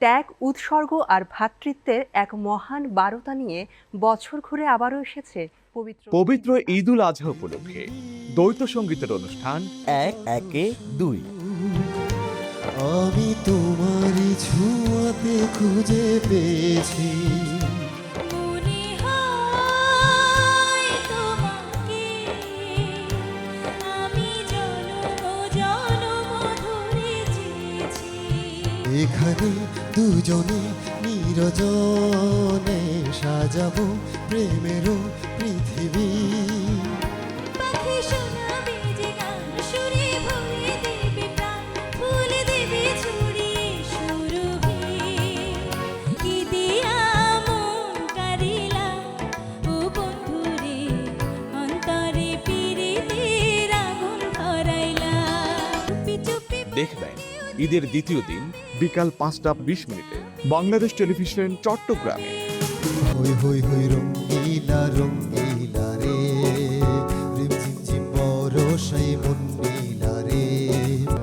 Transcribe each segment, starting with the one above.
ত্যাগ, উৎসর্গ আর ভ্রাতৃত্বের এক মহান বারতা নিয়ে বছর ঘুরে আবারও এসেছে পবিত্র ঈদুল আজহা উপলক্ষে দ্বৈত সঙ্গীতের অনুষ্ঠান এক একে দুই। আমি তোমারই ছোঁয়াতে খুঁজে পেয়েছি মনে হয় তোমাকে আমি জনম জনম ধরে চেয়েছি। এখানে দুজনে নিরজনে সাজাবো প্রেমেরও পৃথিবী। পাখি শোনাবে যে গান, সুরে ভরে দেবে প্রাণ, ফুল দেবে ছড়িয়ে সুরভি। ঈদে আমন কারিলা ও বন্ধুরে, অন্তরে পিরিতের আগুন ধরাইলা। চুপি চুপি দেখবেন ঈদের দ্বিতীয় দিন বিকাল 5:20 বাংলাদেশ টেলিভিশন চট্টগ্রামে। হই হই হই রঙ্গিলা রঙ্গিলা রে, রিমঝিম ঝিম বরষাই মন নীলা রে।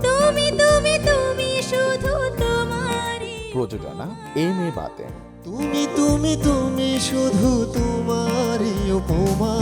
তুমি তুমি তুমি শুধু তোমারই। প্রযোজনা এম এ বাতেন। তুমি তুমি তুমি শুধু তোমারই উপমা।